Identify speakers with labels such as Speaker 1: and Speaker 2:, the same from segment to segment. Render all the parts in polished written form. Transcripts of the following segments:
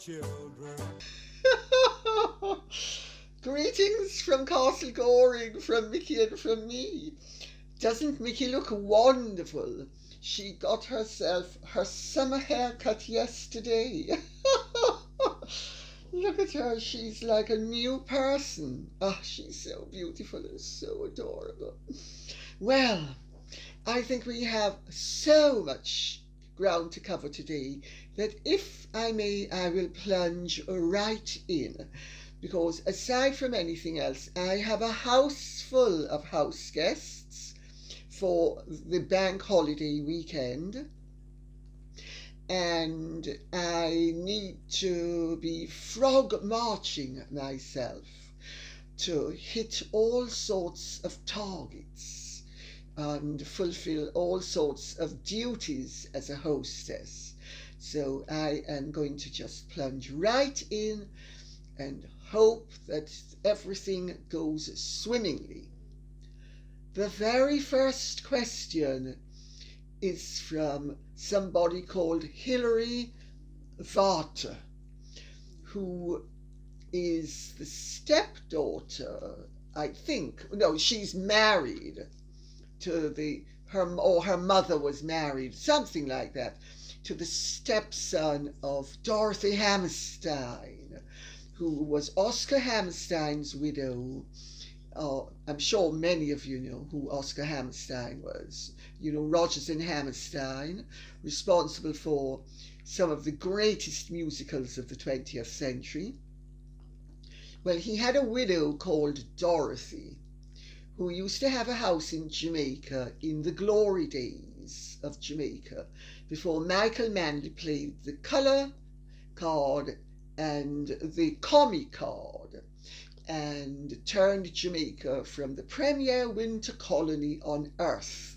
Speaker 1: children.
Speaker 2: Greetings from Castle Goring, from Mickey and from me. Doesn't Mickey look wonderful? She got herself her summer haircut yesterday. Look at her, she's like a new person. Oh, she's so beautiful and so adorable. Well, I think we have so much ground to cover today that if I may, I will plunge right in. Because aside from anything else, I have a house full of house guests for the bank holiday weekend. And I need to be frog marching myself to hit all sorts of targets and fulfill all sorts of duties as a hostess. So I am going to just plunge right in and hope that everything goes swimmingly. The very first question is from somebody called Hilary Vater, who is the stepdaughter, I think. No, she's married to her mother was married, something like that, to the stepson of Dorothy Hammerstein, who was Oscar Hammerstein's widow. I'm sure many of you know who Oscar Hammerstein was. You know, Rodgers and Hammerstein, responsible for some of the greatest musicals of the 20th century. Well, he had a widow called Dorothy, who used to have a house in Jamaica in the glory days of Jamaica, before Michael Manley played the colour card and the commie card, and turned Jamaica from the premier winter colony on earth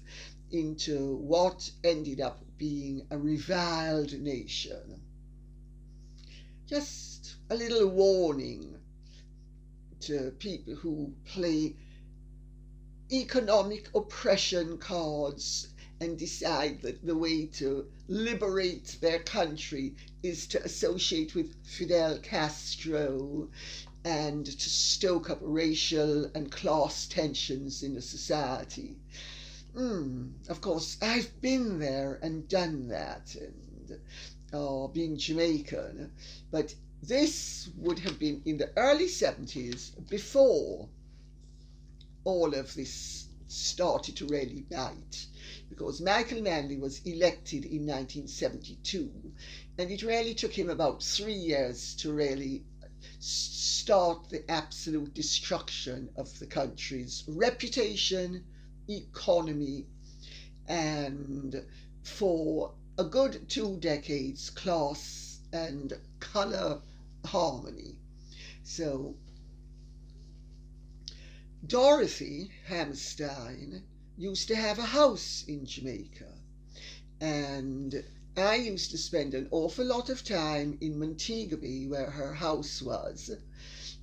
Speaker 2: into what ended up being a reviled nation. Just a little warning to people who play economic oppression cards and decide that the way to liberate their country is to associate with Fidel Castro and to stoke up racial and class tensions in a society. Of course, I've been there and done that, and being Jamaican, but this would have been in the early 70s, before all of this started to really bite, because Michael Manley was elected in 1972, and it really took him about 3 years to really start the absolute destruction of the country's reputation, economy, and for a good 2 decades, class and colour harmony. So Dorothy Hammerstein used to have a house in Jamaica, and I used to spend an awful lot of time in Montego Bay, where her house was,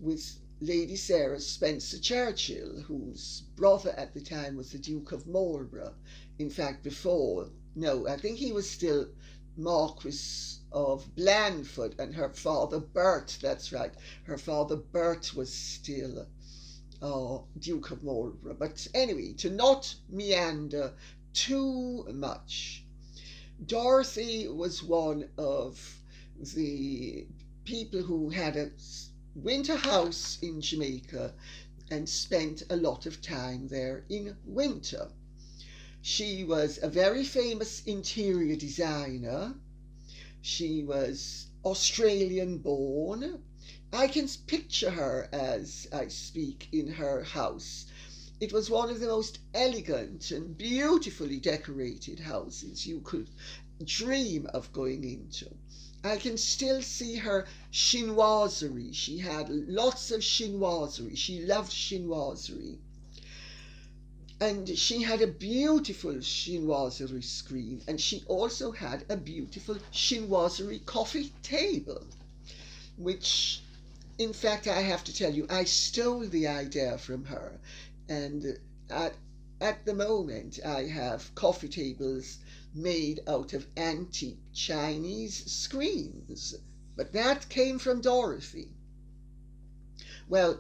Speaker 2: with Lady Sarah Spencer Churchill, whose brother at the time was the Duke of Marlborough. In fact, I think he was still Marquis of Blandford, and her father Bert, that's right, her father Bert was still Duke of Marlborough. But anyway, to not meander too much, Dorothy was one of the people who had a winter house in Jamaica and spent a lot of time there in winter. She was a very famous interior designer. She was Australian born. I can picture her as I speak in her house. It was one of the most elegant and beautifully decorated houses you could dream of going into. I can still see her chinoiserie. She had lots of chinoiserie. She loved chinoiserie. And she had a beautiful chinoiserie screen, and she also had a beautiful chinoiserie coffee table, which, in fact, I have to tell you, I stole the idea from her. And at the moment, I have coffee tables made out of antique Chinese screens. But that came from Dorothy. Well,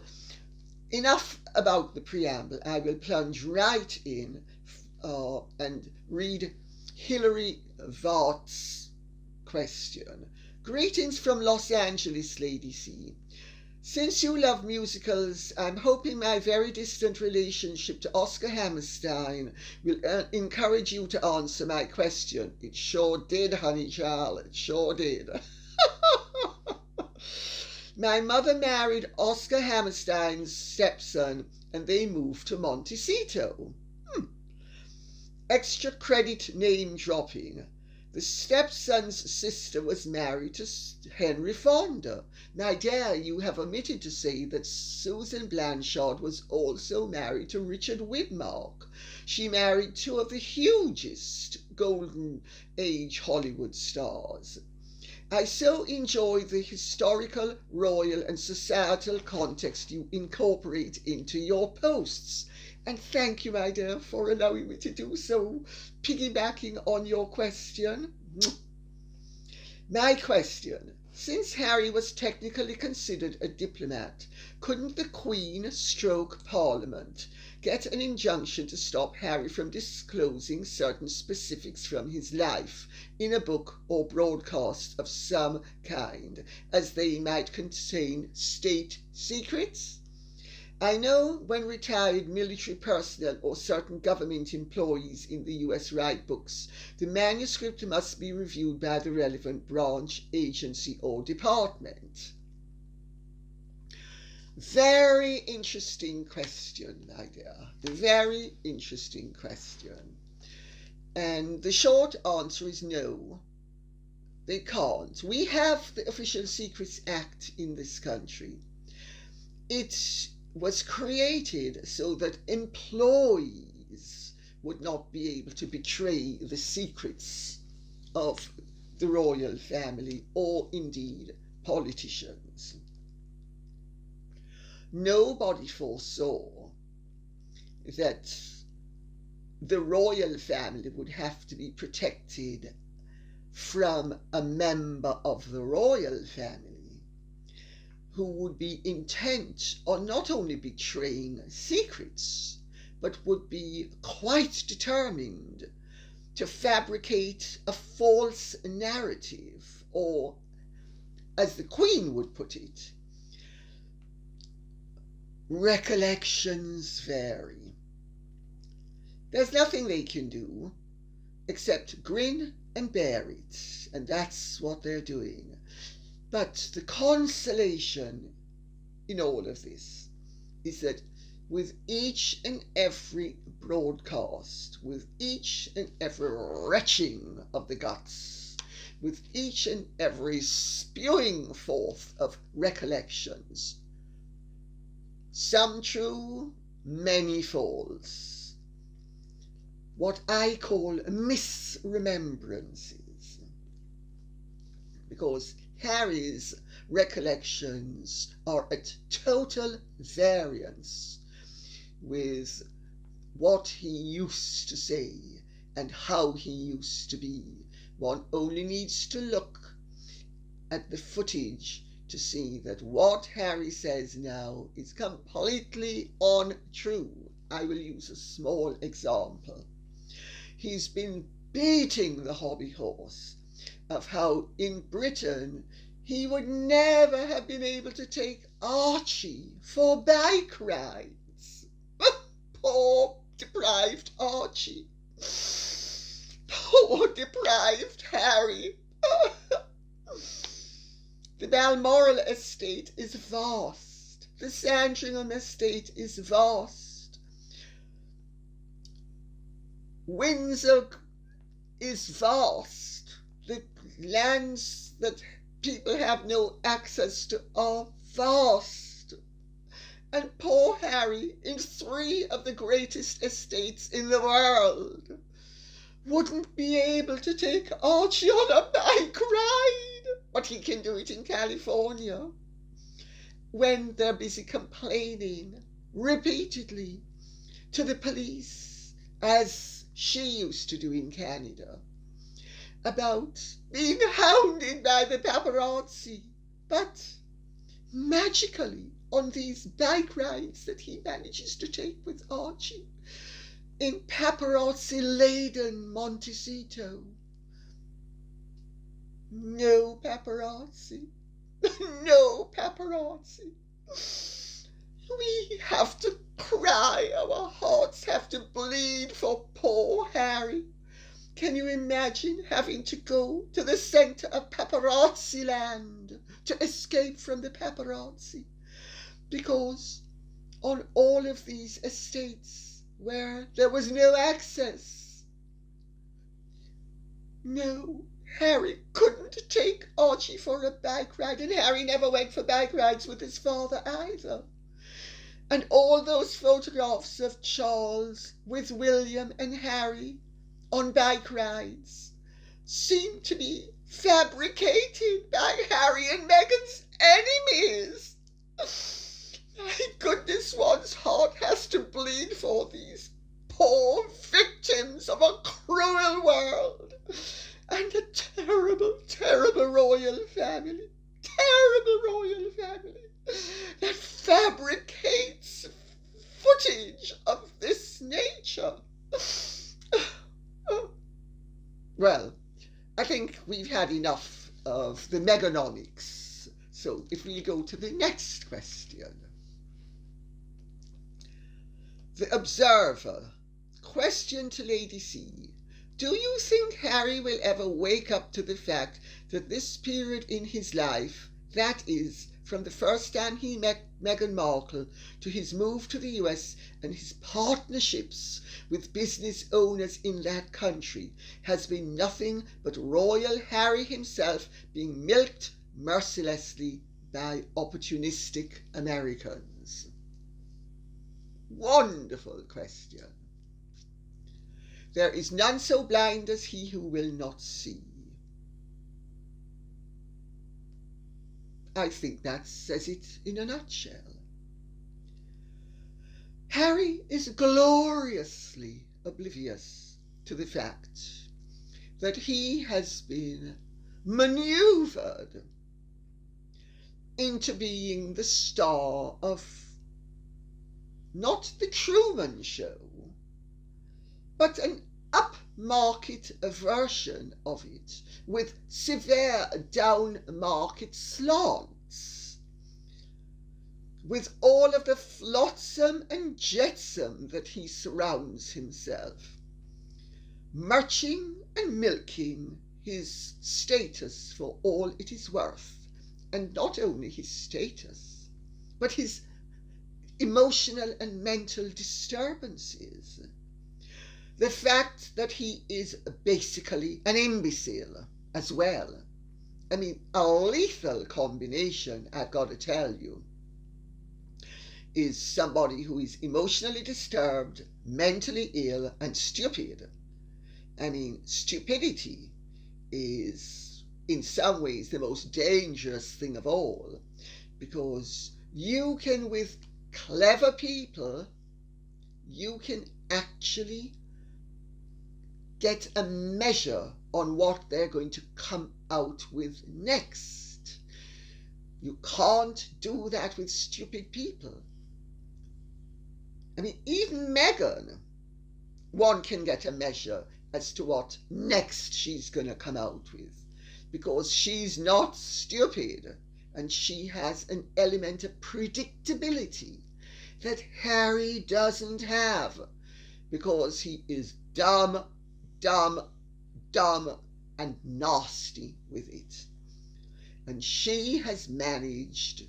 Speaker 2: enough about the preamble. I will plunge right in and read Hilary Vaught's question. Greetings from Los Angeles, Lady C. Since you love musicals, I'm hoping my very distant relationship to Oscar Hammerstein will encourage you to answer my question. It sure did, honey child, it sure did. My mother married Oscar Hammerstein's stepson and they moved to Montecito. Extra credit name dropping. The stepson's sister was married to Henry Fonda. My dear, you have omitted to say that Susan Blanchard was also married to Richard Widmark. She married two of the hugest Golden Age Hollywood stars. I so enjoy the historical, royal, and societal context you incorporate into your posts. And thank you, my dear, for allowing me to do so, piggybacking on your question. My question: since Harry was technically considered a diplomat, couldn't the Queen / Parliament get an injunction to stop Harry from disclosing certain specifics from his life in a book or broadcast of some kind, as they might contain state secrets? I know when retired military personnel or certain government employees in the US write books, the manuscript must be reviewed by the relevant branch, agency, or department. Very interesting question, my dear. Very interesting question. And the short answer is no, they can't. We have the Official Secrets Act in this country. It was created so that employees would not be able to betray the secrets of the royal family or indeed politicians. Nobody foresaw that the royal family would have to be protected from a member of the royal family who would be intent on not only betraying secrets, but would be quite determined to fabricate a false narrative, or, as the Queen would put it, recollections vary. There's nothing they can do except grin and bear it, and that's what they're doing. But the consolation in all of this is that with each and every broadcast, with each and every retching of the guts, with each and every spewing forth of recollections, some true, many false, what I call misremembrances, because Harry's recollections are at total variance with what he used to say and how he used to be. One only needs to look at the footage to see that what Harry says now is completely untrue. I will use a small example. He's been beating the hobby horse of how in Britain he would never have been able to take Archie for bike rides. Poor deprived Archie. Poor deprived Harry. The Balmoral estate is vast. The Sandringham estate is vast. Windsor is vast. The lands that people have no access to are vast. And poor Harry, in 3 of the greatest estates in the world, wouldn't be able to take Archie on a bike ride. But he can do it in California, when they're busy complaining repeatedly to the police, as she used to do in Canada. about being hounded by the paparazzi, but magically on these bike rides that he manages to take with Archie in paparazzi-laden Montecito. No paparazzi. No paparazzi. We have to cry, our hearts have to bleed for poor Harry. Can you imagine having to go to the centre of paparazzi land to escape from the paparazzi? Because on all of these estates where there was no access, no, Harry couldn't take Archie for a bike ride, and Harry never went for bike rides with his father either. And all those photographs of Charles with William and Harry on bike rides seem to be fabricated by Harry and Meghan's enemies. My goodness, one's heart has to bleed for these poor victims of a cruel world and a terrible, terrible royal family. Terrible royal family that fabricates footage of this nature. Well, I think we've had enough of the Meghanomics. So if we go to the next question. The Observer. Question to Lady C. Do you think Harry will ever wake up to the fact that this period in his life, that is, from the first time he met Meghan Markle to his move to the US and his partnerships with business owners in that country, has been nothing but royal Harry himself being milked mercilessly by opportunistic Americans? Wonderful question. There is none so blind as he who will not see. I think that says it in a nutshell. Harry is gloriously oblivious to the fact that he has been manoeuvred into being the star of not the Truman Show, but an upmarket version of it with severe downmarket slants, with all of the flotsam and jetsam that he surrounds himself, marching and milking his status for all it is worth, and not only his status, but his emotional and mental disturbances. The fact that he is basically an imbecile as well. I mean, a lethal combination, I've got to tell you, is somebody who is emotionally disturbed, mentally ill, and stupid. I mean, stupidity is in some ways the most dangerous thing of all, because you can, with clever people, you can actually get a measure on what they're going to come out with next. You can't do that with stupid people. I mean, even Meghan, one can get a measure as to what next she's going to come out with, because she's not stupid and she has an element of predictability that Harry doesn't have, because he is dumb, and nasty with it. And she has managed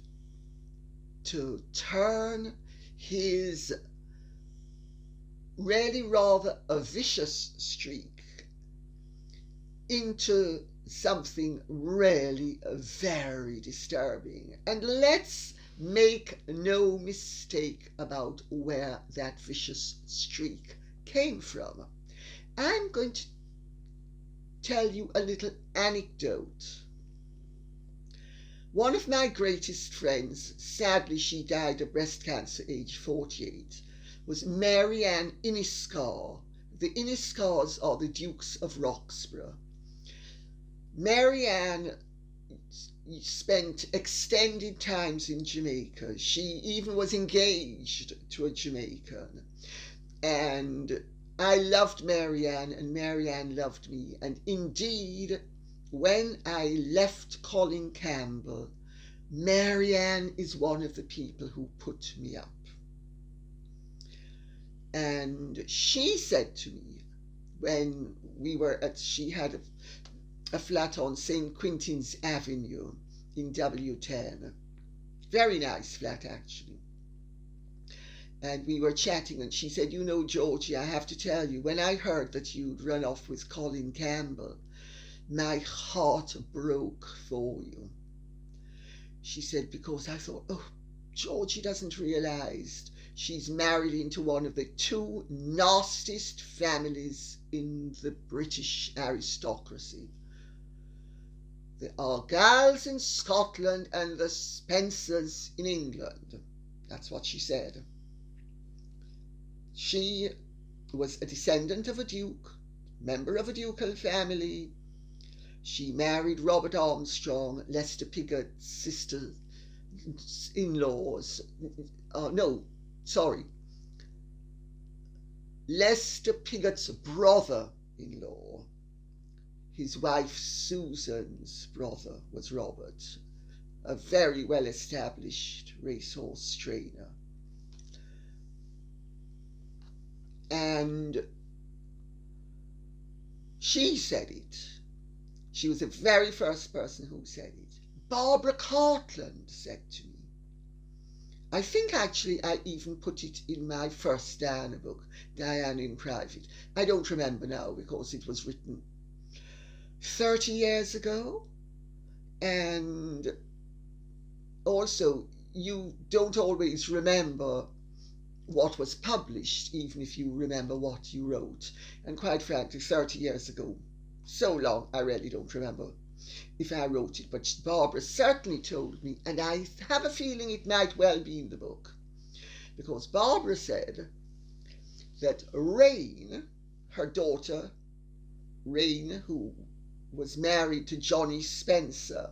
Speaker 2: to turn his really rather a vicious streak into something really very disturbing. And let's make no mistake about where that vicious streak came from. I'm going to tell you a little anecdote. One of my greatest friends, sadly she died of breast cancer age 48, was Mary Ann Inniscar. The Inniscars are the Dukes of Roxburgh. Marianne spent extended times in Jamaica. She even was engaged to a Jamaican. And I loved Marianne and Marianne loved me. And indeed, when I left Colin Campbell, Marianne is one of the people who put me up. And she said to me when she had a flat on St. Quintin's Avenue in W10. Very nice flat, actually. And we were chatting, and she said, "You know, Georgie, I have to tell you, when I heard that you'd run off with Colin Campbell, my heart broke for you." She said, because I thought, oh, Georgie doesn't realise she's married into one of the two nastiest families in the British aristocracy. The Argylls in Scotland and the Spencers in England. That's what she said. She was a descendant of a duke, member of a ducal family. She married Robert Armstrong, Lester Pigot's sister-in-laws. Lester Pigot's brother-in-law. His wife Susan's brother was Robert, a very well-established racehorse trainer. And she said it. She was the very first person who said it. Barbara Cartland said to me. I think actually I even put it in my first Diana book, Diana in Private. I don't remember now because it was written 30 years ago. And also, you don't always remember what was published, even if you remember what you wrote. And quite frankly, 30 years ago, so long, I really don't remember if I wrote it. But Barbara certainly told me, and I have a feeling it might well be in the book, because Barbara said that Rain, her daughter, Rain, who was married to Johnny Spencer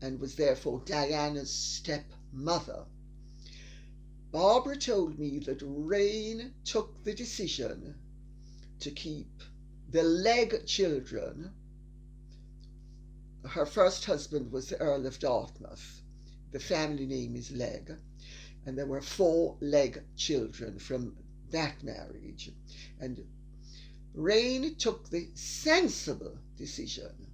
Speaker 2: and was therefore Diana's stepmother, Barbara told me that Rain took the decision to keep the Legg children. Her first husband was the Earl of Dartmouth. The family name is Legg, and there were 4 Legg children from that marriage. And Rain took the sensible decision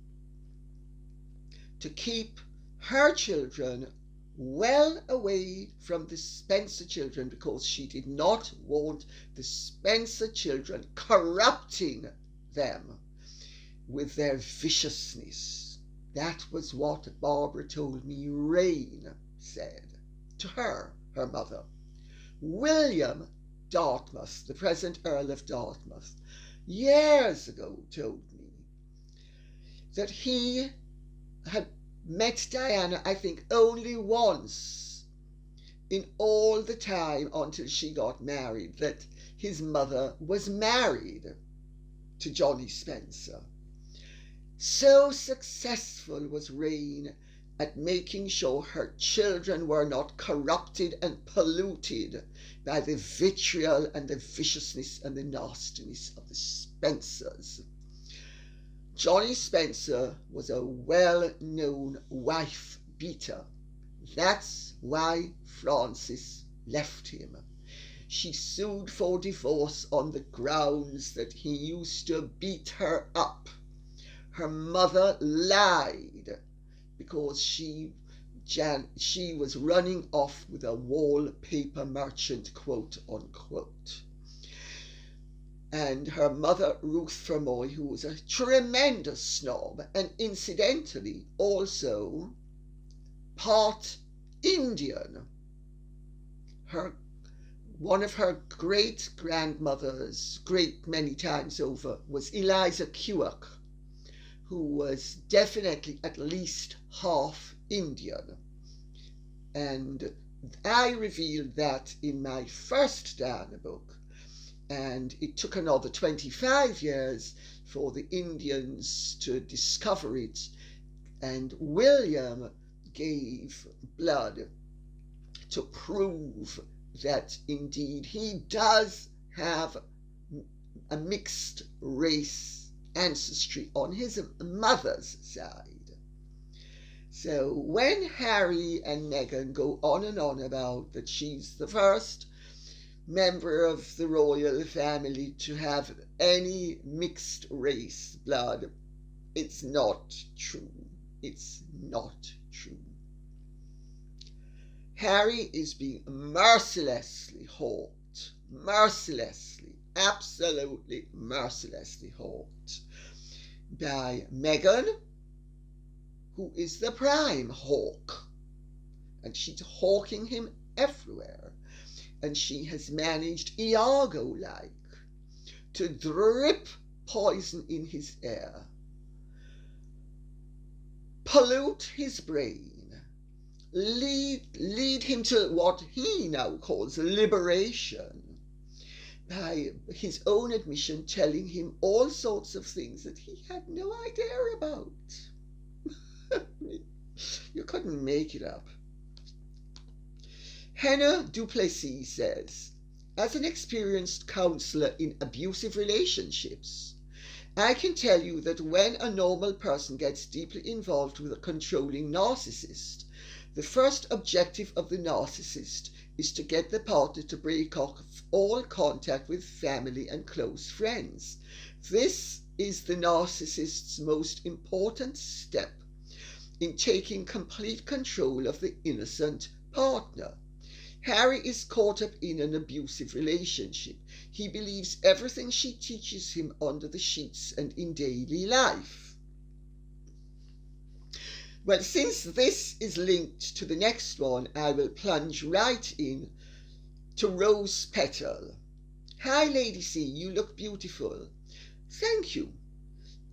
Speaker 2: to keep her children well away from the Spencer children, because she did not want the Spencer children corrupting them with their viciousness. That was what Barbara told me Rain said to her mother. William Dartmouth, the present Earl of Dartmouth, years ago told me that he had met Diana, I think, only once in all the time until she got married, that his mother was married to Johnny Spencer. So successful was Rain at making sure her children were not corrupted and polluted by the vitriol and the viciousness and the nastiness of the Spencers. Johnny Spencer was a well-known wife-beater. That's why Frances left him. She sued for divorce on the grounds that he used to beat her up. Her mother lied because she was running off with a wallpaper merchant, quote unquote. And her mother, Ruth Fermoy, who was a tremendous snob, and incidentally also part Indian. One of her great-grandmothers, great many times over, was Eliza Keogh, who was definitely at least half Indian. And I revealed that in my first Diana book. and it took another 25 years for the Indians to discover it, and William gave blood to prove that indeed he does have a mixed race ancestry on his mother's side. So when Harry and Meghan go on and on about that she's the first member of the royal family to have any mixed race blood, it's not true. It's not true. Harry is being mercilessly hawked, absolutely mercilessly hawked by Meghan, who is the prime hawk, and she's hawking him everywhere, and she has managed, Iago-like, to drip poison in his air, pollute his brain, lead him to what he now calls liberation, by his own admission telling him all sorts of things that he had no idea about. You couldn't make it up. Hannah Duplessis says, as an experienced counselor in abusive relationships, I can tell you that when a normal person gets deeply involved with a controlling narcissist, the first objective of the narcissist is to get the partner to break off all contact with family and close friends. This is the narcissist's most important step in taking complete control of the innocent partner. Harry is caught up in an abusive relationship. He believes everything she teaches him under the sheets and in daily life. Well, since this is linked to the next one, I will plunge right in to Rose Petal. Hi, Lady C, you look beautiful. Thank you.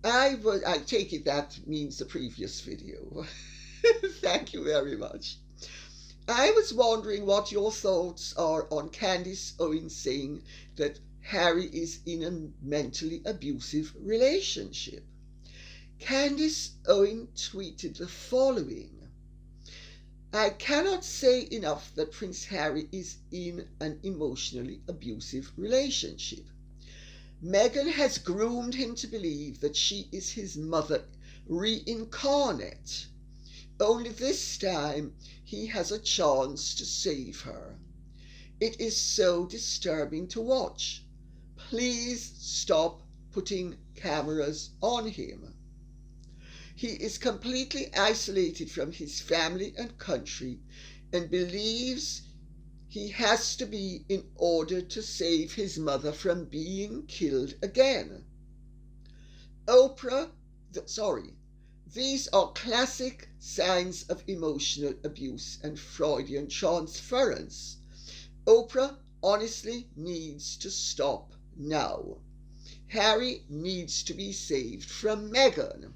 Speaker 2: I take it that means the previous video. Thank you very much. I was wondering what your thoughts are on Candace Owens saying that Harry is in a mentally abusive relationship. Candace Owen tweeted the following: I cannot say enough that Prince Harry is in an emotionally abusive relationship. Meghan has groomed him to believe that she is his mother reincarnate. Only this time he has a chance to save her. It is so disturbing to watch. Please stop putting cameras on him. He is completely isolated from his family and country and believes he has to be in order to save his mother from being killed again. These are classic signs of emotional abuse and Freudian transference. Oprah honestly needs to stop now. Harry needs to be saved from Meghan.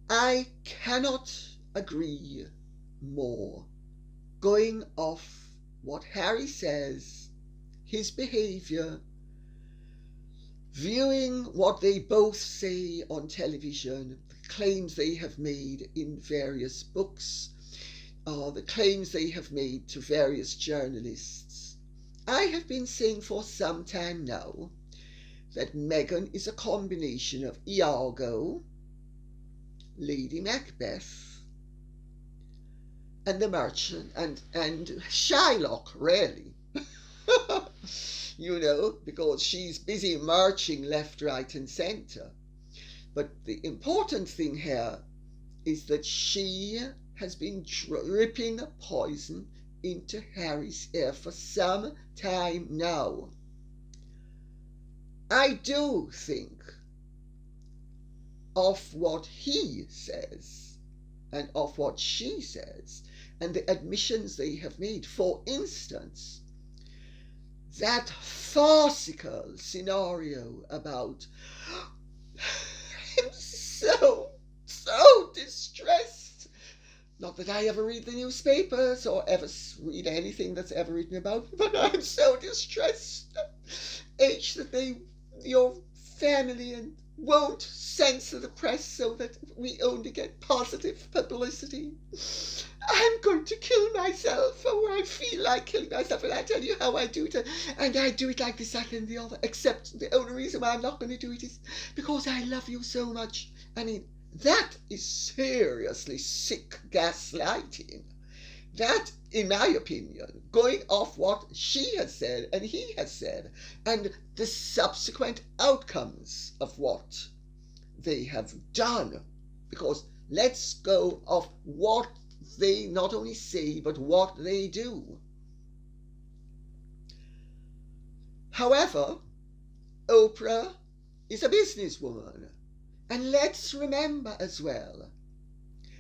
Speaker 2: I cannot agree more. Going off what Harry says, his behavior, viewing what they both say on television, the claims they have made in various books, the claims they have made to various journalists. I have been saying for some time now that Meghan is a combination of Iago, Lady Macbeth, and the merchant, and Shylock, really. You know, because she's busy marching left, right, and centre. But the important thing here is that she has been dripping poison into Harry's ear for some time now. I do think of what he says and of what she says and the admissions they have made. For instance, that farcical scenario about him so distressed Not that I ever read the newspapers or ever read anything that's ever written about me, but I'm so distressed. H, that your family, and won't censor the press so that we only get positive publicity. I'm going to kill myself, or I feel like killing myself, and I tell you how I do it, and I do it like this, that, and the other, except the only reason why I'm not going to do it is because I love you so much. I mean, that is seriously sick gaslighting. That, in my opinion, going off what she has said and he has said, and the subsequent outcomes of what they have done. Because let's go off what they not only say, but what they do. However, Oprah is a businesswoman. And let's remember as well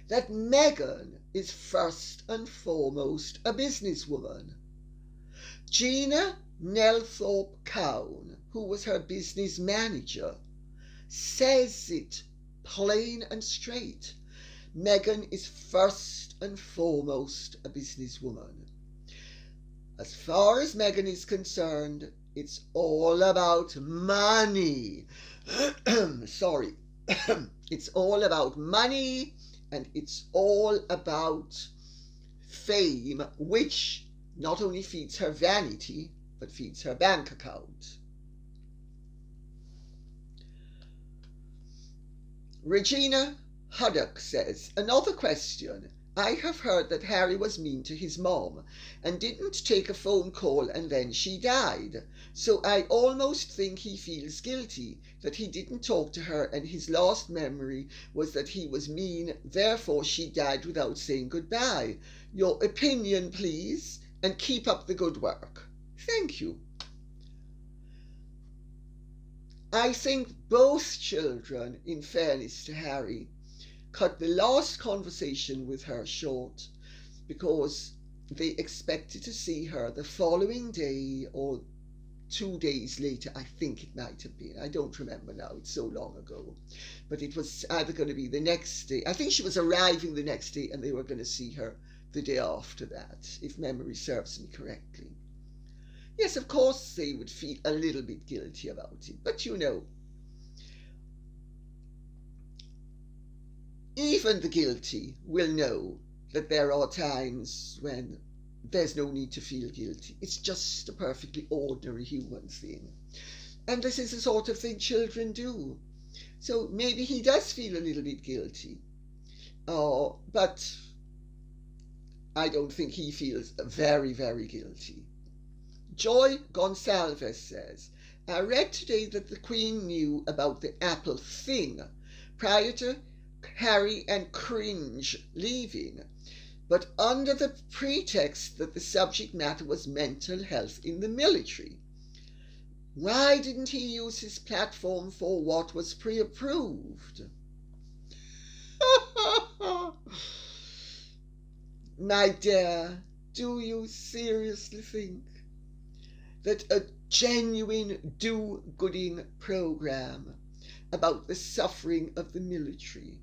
Speaker 2: that Meghan is first and foremost a businesswoman. Gina Nelthorpe-Cowan, who was her business manager, says it plain and straight. Meghan is first and foremost a businesswoman. As far as Meghan is concerned, it's all about money. Sorry. It's all about money, and it's all about fame, which not only feeds her vanity, but feeds her bank account. Regina Huddock says, another question. I have heard that Harry was mean to his mom and didn't take a phone call, and then she died. So I almost think he feels guilty that he didn't talk to her, and his last memory was that he was mean, therefore she died without saying goodbye. Your opinion, please, and keep up the good work. Thank you. I think both children, in fairness to Harry, cut the last conversation with her short because they expected to see her the following day or 2 days later. I think it might have been. I don't remember now. It's so long ago. But it was either going to be the next day. I think she was arriving the next day and they were going to see her the day after that, if memory serves me correctly. Yes, of course they would feel a little bit guilty about it. But you know, even the guilty will know that there are times when there's no need to feel guilty. It's just a perfectly ordinary human thing. And this is the sort of thing children do. So maybe he does feel a little bit guilty. But I don't think he feels very, very guilty. Joy Gonsalves says, I read today that the Queen knew about the Apple thing prior to Harry and Cringe leaving, but under the pretext that the subject matter was mental health in the military. Why didn't he use his platform for what was pre-approved? My dear, do you seriously think that a genuine do-gooding program about the suffering of the military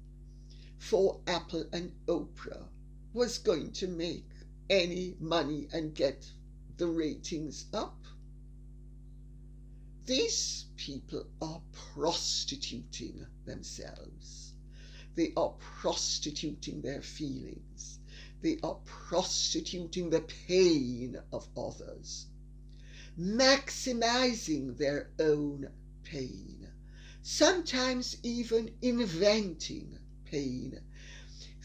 Speaker 2: for Apple and Oprah was going to make any money and get the ratings up? These people are prostituting themselves. They are prostituting their feelings. They are prostituting the pain of others, maximizing their own pain, sometimes even inventing pain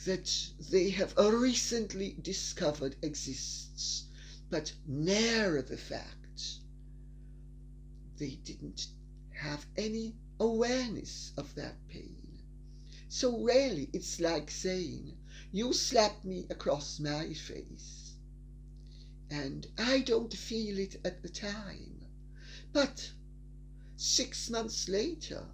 Speaker 2: that they have recently discovered exists, but ne'er the fact they didn't have any awareness of that pain. So really, it's like saying, you slapped me across my face, and I don't feel it at the time, but 6 months later,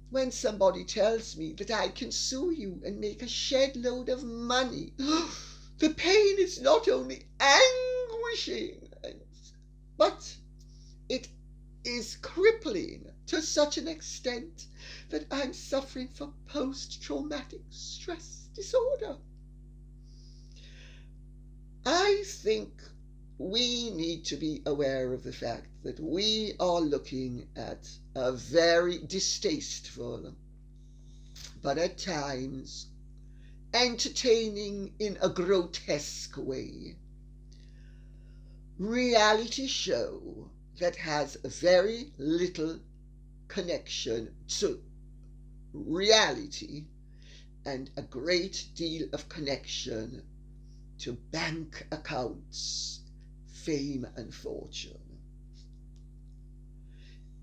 Speaker 2: when somebody tells me that I can sue you and make a shed load of money, the pain is not only anguishing, but it is crippling to such an extent that I'm suffering from post-traumatic stress disorder. I think we need to be aware of the fact that we are looking at a very distasteful, but at times entertaining in a grotesque way, reality show that has very little connection to reality and a great deal of connection to bank accounts, fame and fortune.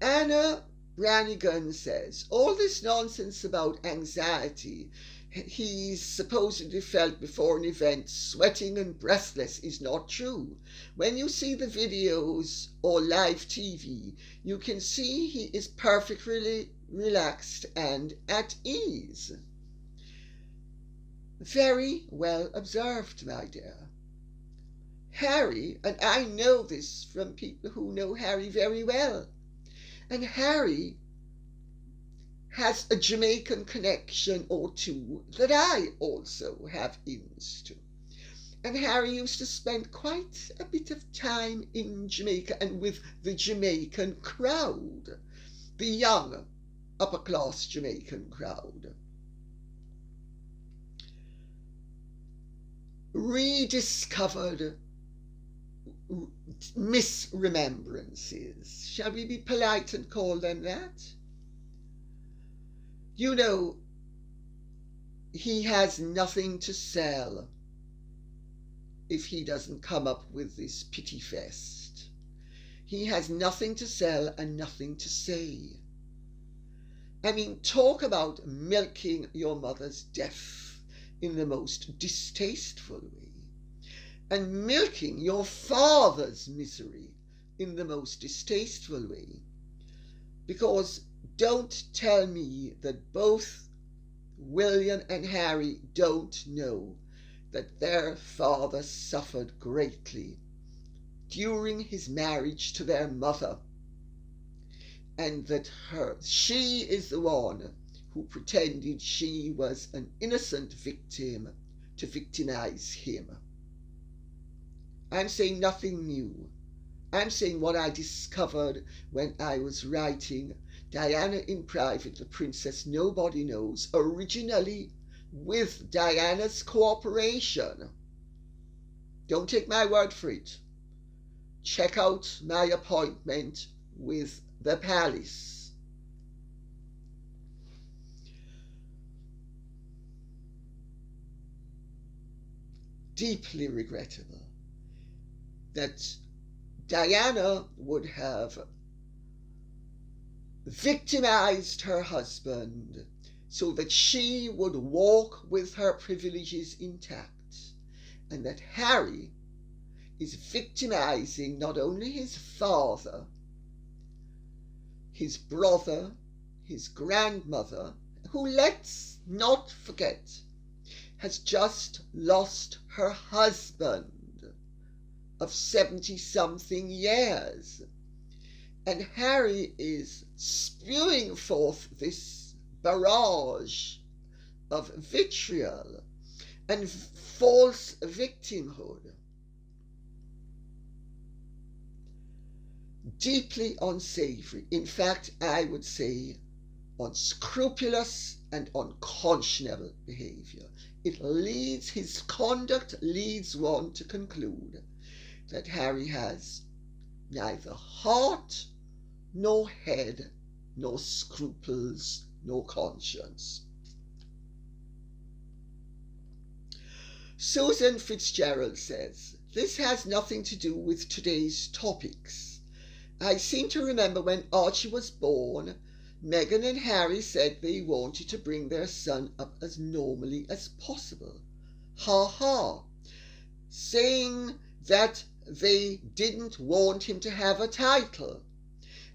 Speaker 2: Anna Brannigan says all this nonsense about anxiety he's supposedly felt before an event, sweating and breathless, is not true. When you see the videos or live TV, you can see he is perfectly relaxed and at ease. Very well observed, my dear. Harry, and I know this from people who know Harry very well, and Harry has a Jamaican connection or two that I also have ins to. And Harry used to spend quite a bit of time in Jamaica and with the Jamaican crowd, the young upper class Jamaican crowd. Rediscovered misremembrances. Shall we be polite and call them that? You know, he has nothing to sell if he doesn't come up with this pity fest. He has nothing to sell and nothing to say. I mean, talk about milking your mother's death in the most distasteful way, and milking your father's misery in the most distasteful way. Because don't tell me that both William and Harry don't know that their father suffered greatly during his marriage to their mother, and that she is the one who pretended she was an innocent victim to victimize him. I'm saying nothing new. I'm saying what I discovered when I was writing Diana in Private, the Princess Nobody Knows, originally with Diana's cooperation. Don't take my word for it. Check out my appointment with the palace. Deeply regrettable that Diana would have victimized her husband so that she would walk with her privileges intact, and that Harry is victimizing not only his father, his brother, his grandmother, who, let's not forget, has just lost her husband of 70-something years. And Harry is spewing forth this barrage of vitriol and false victimhood. Deeply unsavory. In fact, I would say unscrupulous and unconscionable behavior. His conduct leads one to conclude that Harry has neither heart, nor head, nor scruples, nor conscience. Susan Fitzgerald says, this has nothing to do with today's topics. I seem to remember when Archie was born, Meghan and Harry said they wanted to bring their son up as normally as possible. Ha ha. Saying that they didn't want him to have a title.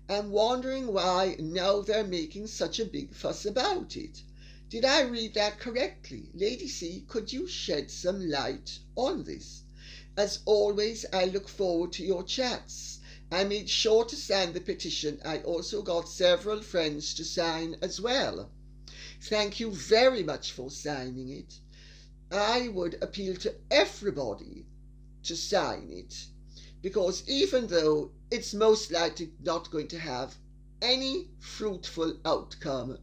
Speaker 2: I'm wondering why now they're making such a big fuss about it. Did I read that correctly? Lady C, could you shed some light on this? As always, I look forward to your chats. I made sure to sign the petition. I also got several friends to sign as well. Thank you very much for signing it. I would appeal to everybody to sign it, because even though it's most likely not going to have any fruitful outcome,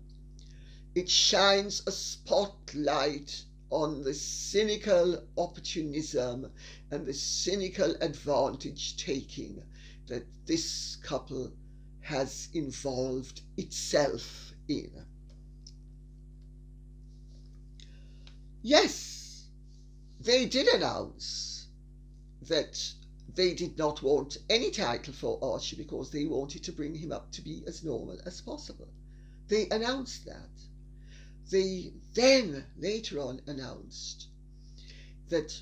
Speaker 2: it shines a spotlight on the cynical opportunism and the cynical advantage taking that this couple has involved itself in. Yes, they did announce that they did not want any title for Archie because they wanted to bring him up to be as normal as possible. They announced that. They then later on announced that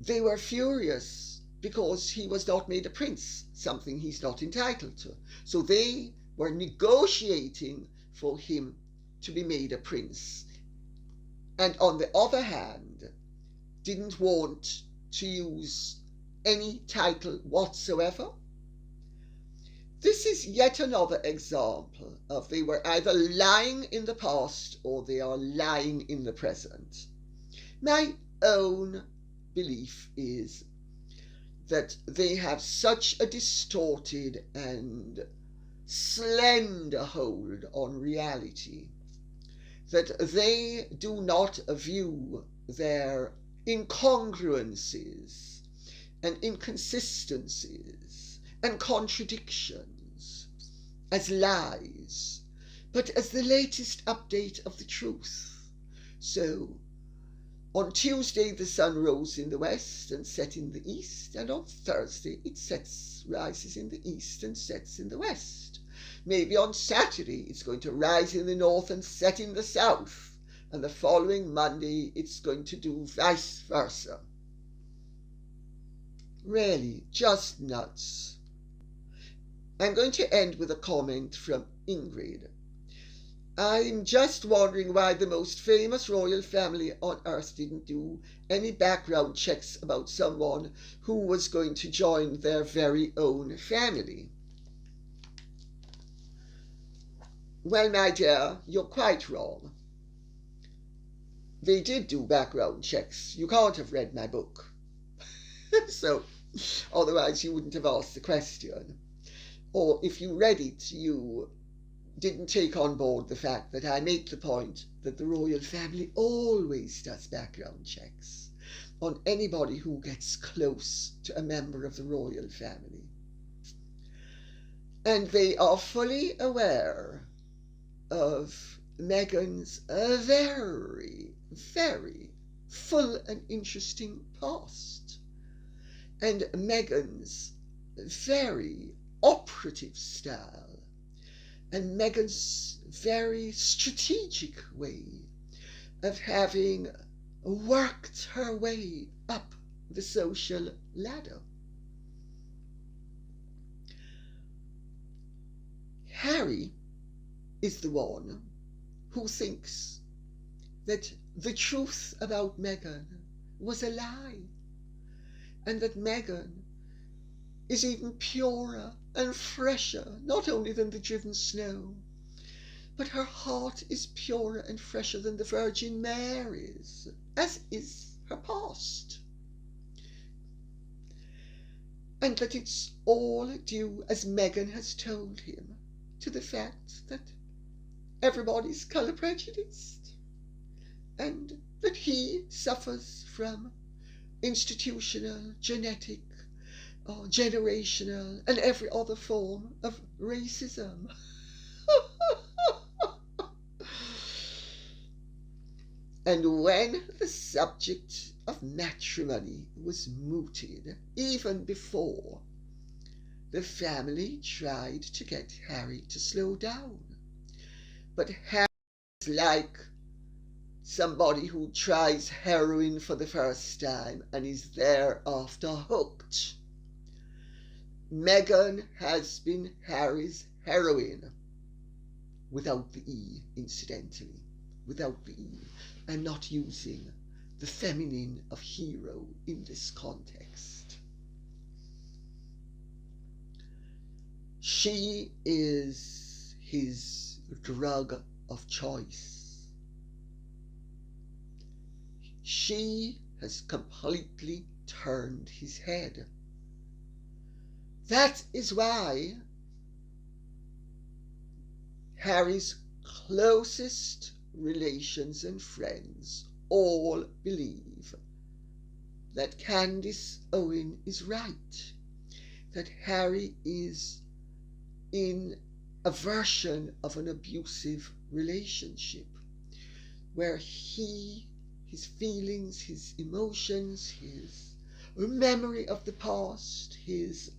Speaker 2: they were furious because he was not made a prince, something he's not entitled to. So they were negotiating for him to be made a prince. And on the other hand, didn't want to use any title whatsoever. This is yet another example of they were either lying in the past or they are lying in the present. My own belief is that they have such a distorted and slender hold on reality that they do not view their incongruences and inconsistencies and contradictions as lies, but as the latest update of the truth. So, on Tuesday the sun rose in the west and set in the east, and on Thursday it rises in the east and sets in the west. Maybe on Saturday it's going to rise in the north and set in the south, and the following Monday it's going to do vice versa. Really, just nuts. I'm going to end with a comment from Ingrid. I'm just wondering why the most famous royal family on earth didn't do any background checks about someone who was going to join their very own family. Well, my dear, you're quite wrong. They did do background checks. You can't have read my book. So, otherwise you wouldn't have asked the question. Or if you read it, you didn't take on board the fact that I make the point that the royal family always does background checks on anybody who gets close to a member of the royal family. And they are fully aware of Meghan's very, very full and interesting past, and Meghan's very operative style, and Meghan's very strategic way of having worked her way up the social ladder. Harry is the one who thinks that the truth about Meghan was a lie, and that Meghan is even purer and fresher, not only than the driven snow, but her heart is purer and fresher than the Virgin Mary's, as is her past. And that it's all due, as Meghan has told him, to the fact that everybody's colour prejudiced, and that he suffers from institutional, genetic, generational, and every other form of racism. And when the subject of matrimony was mooted, even before, the family tried to get Harry to slow down. But Harry is like somebody who tries heroin for the first time and is thereafter hooked. Meghan has been Harry's heroine, without the E, incidentally, without the E. I'm not using the feminine of hero in this context. She is his drug of choice. She has completely turned his head. That is why Harry's closest relations and friends all believe that Candace Owen is right, that Harry is in a version of an abusive relationship where his feelings, his emotions, his memory of the past, his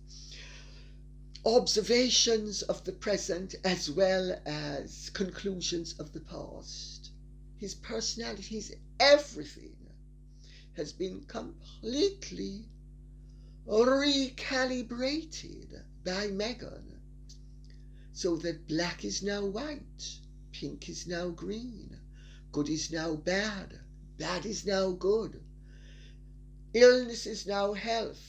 Speaker 2: observations of the present as well as conclusions of the past, his personality, his everything has been completely recalibrated by Meghan, so that black is now white, pink is now green, good is now bad, bad is now good, illness is now health,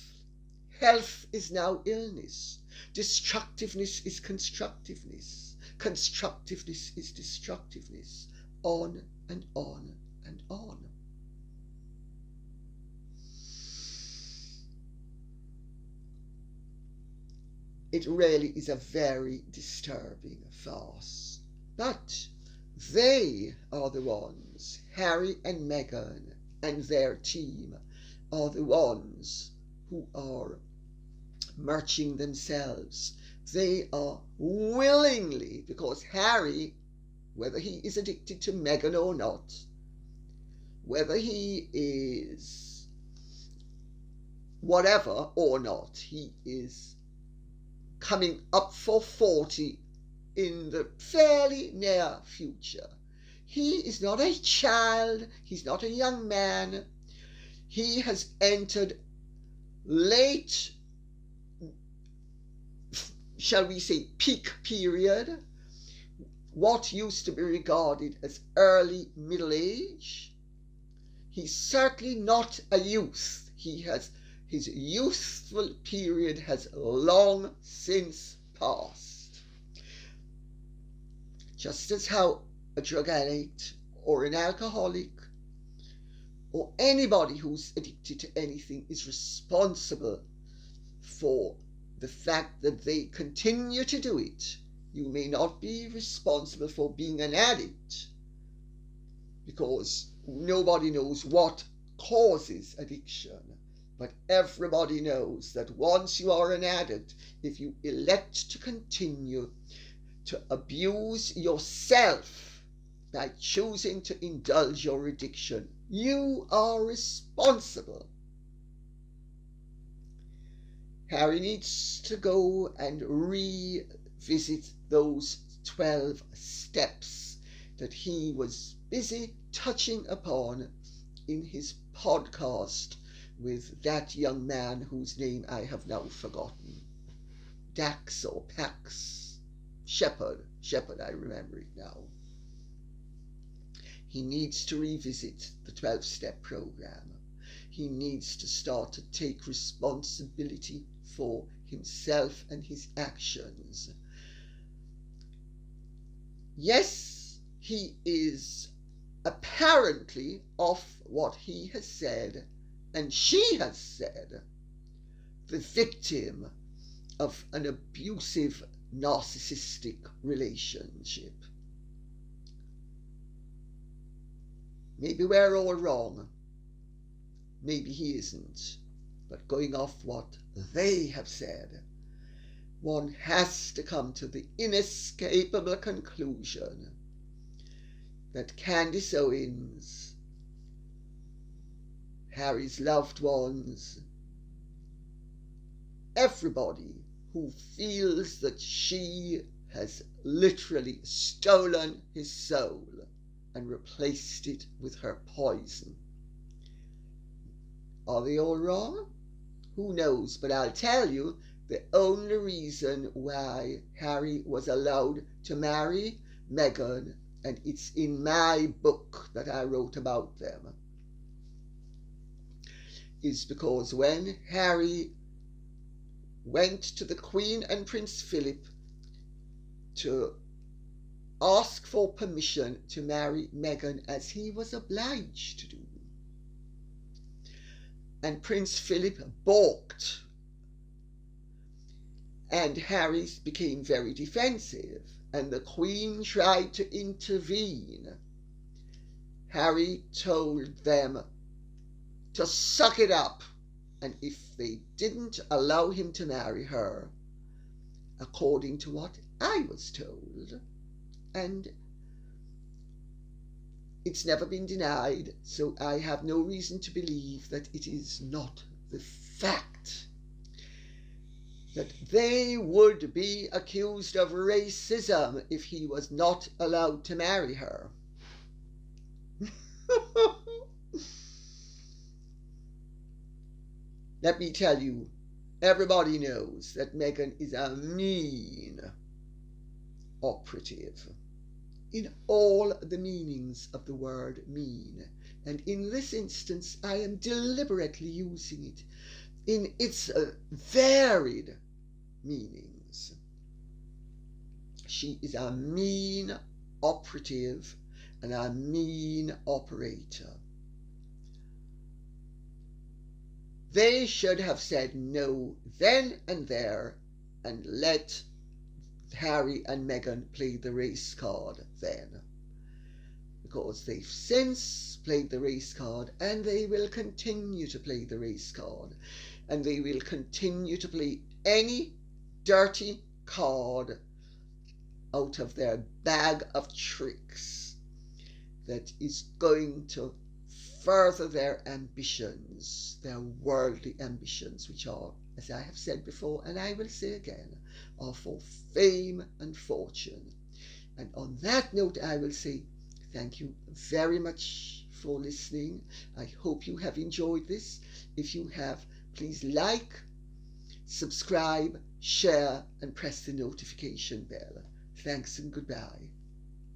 Speaker 2: health is now illness, destructiveness is constructiveness, constructiveness is destructiveness, on and on and on. It really is a very disturbing farce. But they are the ones, Harry and Meghan and their team, are the ones who are marching themselves. They are willingly, because Harry, whether he is addicted to Meghan or not, whether he is whatever or not, he is coming up for 40 in the fairly near future. He is not a child, he's not a young man. He has entered late, shall we say, peak period, what used to be regarded as early middle age. He's certainly not a youth. His youthful period has long since passed. Just as how a drug addict or an alcoholic or anybody who's addicted to anything is responsible for the fact that they continue to do it, you may not be responsible for being an addict, because nobody knows what causes addiction. But everybody knows that once you are an addict, if you elect to continue to abuse yourself by choosing to indulge your addiction, you are responsible. Harry needs to go and revisit those 12 steps that he was busy touching upon in his podcast with that young man whose name I have now forgotten. Dax or Pax? Shepherd, I remember it now. He needs to revisit the 12-step program. He needs to start to take responsibility for himself and his actions. Yes, he is apparently off what he has said and she has said, the victim of an abusive, narcissistic relationship. Maybe we're all wrong. Maybe he isn't. But going off what they have said, one has to come to the inescapable conclusion that Candace Owens, Harry's loved ones, everybody who feels that she has literally stolen his soul and replaced it with her poison. Are they all wrong? Who knows? But I'll tell you, the only reason why Harry was allowed to marry Meghan, and it's in my book that I wrote about them, is because when Harry went to the Queen and Prince Philip to ask for permission to marry Meghan, as he was obliged to do, and Prince Philip balked, and Harry became very defensive, and the Queen tried to intervene. Harry told them to suck it up, and if they didn't allow him to marry her, according to what I was told, and it's never been denied, so I have no reason to believe that it is not the fact, that they would be accused of racism if he was not allowed to marry her. Let me tell you, everybody knows that Meghan is a mean operative, in all the meanings of the word mean, and in this instance I am deliberately using it in its varied meanings. She is a mean operative and a mean operator. They should have said no then and there and let Harry and Meghan play the race card then, because they've since played the race card and they will continue to play the race card, and they will continue to play any dirty card out of their bag of tricks that is going to further their ambitions, their worldly ambitions, which are, as I have said before and I will say again, are for fame and fortune. And on that note, I will say thank you very much for listening. I hope you have enjoyed this. If you have, please like, subscribe, share, and press the notification bell. Thanks and goodbye.